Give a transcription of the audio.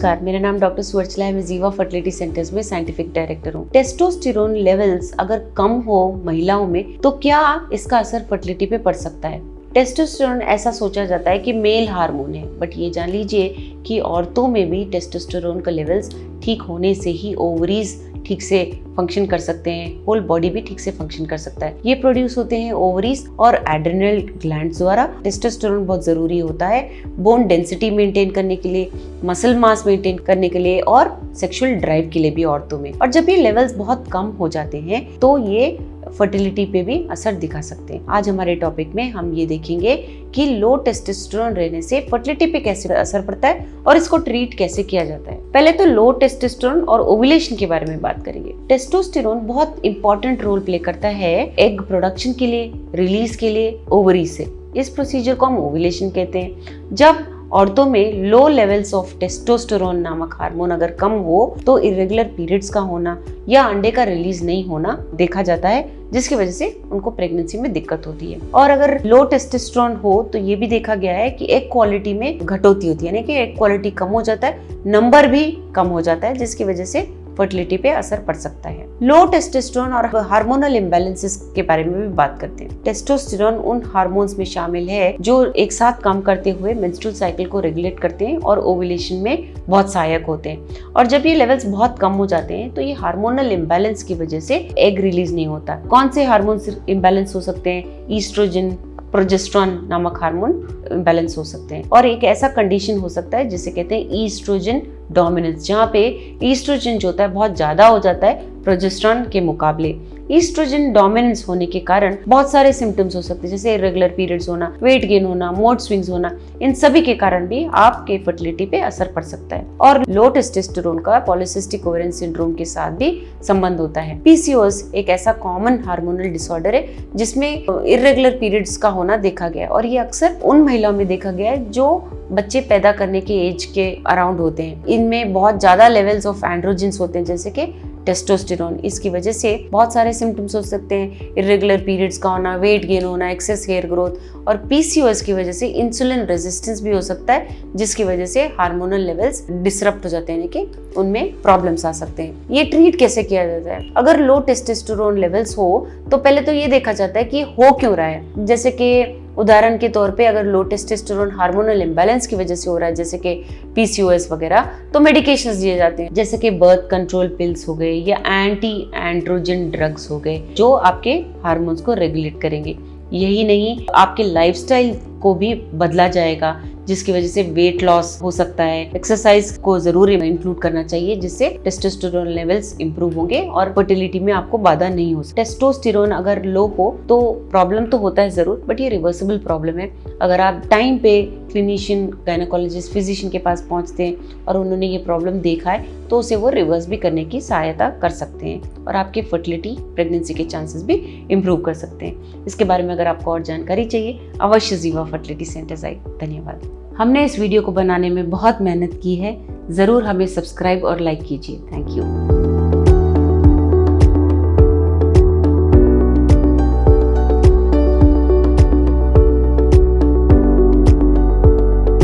नमस्कार, मेरा नाम डॉक्टर सुवर्चला है। मैं जीवा फर्टिलिटी सेंटर्स में साइंटिफिक डायरेक्टर हूँ। टेस्टोस्टेरोन लेवल्स अगर कम हो महिलाओं में तो क्या इसका असर फर्टिलिटी पे पड़ सकता है? टेस्टोस्टेरोन ऐसा सोचा जाता है कि मेल हार्मोन है, बट ये जान लीजिए कि औरतों में भी टेस्टोस्टेरोन का लेवल्स ठीक होने से ही ओवरीज ठीक से फंक्शन कर सकते हैं, होल बॉडी भी ठीक से फंक्शन कर सकता है। ये प्रोड्यूस होते हैं ओवरीज और एड्रिनल ग्लैंड्स द्वारा। टेस्टोस्टेरोन बहुत जरूरी होता है बोन डेंसिटी मेंटेन करने के लिए, मसल मास मेंटेन करने के लिए और सेक्सुअल ड्राइव के लिए भी औरतों में। और जब ये लेवल्स बहुत कम हो जाते हैं तो ये फर्टिलिटी पे भी असर दिखा सकते हैं। आज हमारे टॉपिक में हम ये देखेंगे कि लो टेस्टोस्टेरोन रहने से फर्टिलिटी पे कैसे असर पड़ता है और इसको ट्रीट कैसे किया जाता है। पहले तो लो टेस्टोस्टेरोन और ओव्यूलेशन के बारे में बात करेंगे। टेस्टोस्टेरोन बहुत इंपॉर्टेंट रोल प्ले करता है एग प्रोडक्शन के लिए, रिलीज के लिए ओवरी से। इस प्रोसीजर को हम ओव्यूलेशन कहते हैं। जब औरतों में लो लेवल्स ऑफ टेस्टोस्टेरोन नामक हार्मोन अगर कम हो तो इरेगुलर पीरियड्स का होना या अंडे का रिलीज नहीं होना देखा जाता है, जिसकी वजह से उनको प्रेगनेंसी में दिक्कत होती है। और अगर लो टेस्टोस्टेरोन हो तो ये भी देखा गया है कि एग क्वालिटी में घटोती होती है, यानी कि एग क्वालिटी कम हो जाता है, नंबर भी कम हो जाता है, जिसकी वजह से फर्टिलिटी पे असर पड़ सकता है। लो टेस्टोस्टेरोन और हार्मोनल इम्बैलेंसेस के बारे में भी बात करते हैं। टेस्टोस्टेरोन उन हार्मोन्स में शामिल है जो एक साथ काम करते हुए मेंस्ट्रुअल साइकिल को रेगुलेट करते हैं और ओव्यूलेशन में बहुत सहायक होते हैं। और जब ये लेवल्स बहुत कम हो जाते हैं तो ये हार्मोनल इम्बैलेंस की वजह से एग रिलीज नहीं होता। कौन से हार्मोन्स इम्बैलेंस हो सकते हैं? ईस्ट्रोजन, प्रोजेस्टेरोन नामक हार्मोन इम्बैलेंस हो सकते हैं। और एक ऐसा कंडीशन हो सकता है जिसे कहते हैं ईस्ट्रोजन डोमिनेंस, जहाँ पे ईस्ट्रोजन जो होता है बहुत ज्यादा हो जाता है प्रोजेस्टेरोन के मुकाबले। ईस्ट्रोजन डोमिनेंस होने के कारण बहुत सारे सिम्टम्स हो सकते हैं, जैसे इरेगुलर पीरियड्स होना, वेट गेन होना, मूड स्विंग्स होना। इन सभी के कारण भी आपके फर्टिलिटी पे असर पड़ सकता है। और लो टेस्टोस्टेरोन का पॉलीसिस्टिक ओवेरियन सिंड्रोम के साथ भी संबंध होता है। पीसीओएस एक ऐसा कॉमन हार्मोनल डिसऑर्डर है जिसमें इरेगुलर पीरियड्स का होना देखा गया है, और ये अक्सर उन महिलाओं में देखा गया है जो बच्चे पैदा करने के एज के अराउंड होते हैं। इनमें बहुत ज्यादा लेवल्स ऑफ एंड्रोजेंस होते हैं, जैसे कि टेस्टोस्टेरोन। इसकी वजह से बहुत सारे सिम्टम्स हो सकते हैं, इरेगुलर पीरियड्स का होना, वेट गेन होना, एक्सेस हेयर ग्रोथ। और पीसीओएस की वजह से इंसुलिन रेजिस्टेंस भी हो सकता है, जिसकी वजह से हार्मोनल लेवल्स डिसरप्ट हो जाते हैं, यानी कि उनमें प्रॉब्लम्स आ सकते हैं। ये ट्रीट कैसे किया जाता है? अगर लो टेस्टोस्टेरोन लेवल्स हो तो पहले तो ये देखा जाता है कि हो क्यों रहा है। जैसे कि उदाहरण के तौर पे अगर लो टेस्टोस्टेरोन हार्मोनल इम्बैलेंस की वजह से हो रहा है, जैसे कि पीसीओएस वगैरह, तो मेडिकेशंस दिए जाते हैं, जैसे कि बर्थ कंट्रोल पिल्स हो गए या एंटी एंड्रोजन ड्रग्स हो गए, जो आपके हार्मोन्स को रेगुलेट करेंगे। यही नहीं, आपके लाइफस्टाइल को भी बदला जाएगा, जिसकी वजह से वेट लॉस हो सकता है। एक्सरसाइज को जरूर इंक्लूड करना चाहिए, जिससे टेस्टोस्टेरोन लेवल्स इंप्रूव होंगे और फर्टिलिटी में आपको बाधा नहीं हो सकती। टेस्टोस्टेरोन अगर लो हो तो प्रॉब्लम तो होता है जरूर, बट ये रिवर्सिबल प्रॉब्लम है। अगर आप टाइम पे क्लिनिशियन, गायनेकोलॉजिस्ट, फिजिशियन के पास पहुंचते हैं और उन्होंने ये प्रॉब्लम देखा है तो उसे वो रिवर्स भी करने की सहायता कर सकते हैं और आपके फर्टिलिटी, प्रेगनेंसी के चांसेस भी इम्प्रूव कर सकते हैं। इसके बारे में अगर आपको और जानकारी चाहिए, अवश्य जीवा फर्टिलिटी सेंटर्स आइए। धन्यवाद। हमने इस वीडियो को बनाने में बहुत मेहनत की है, ज़रूर हमें सब्सक्राइब और लाइक कीजिए। Thank you.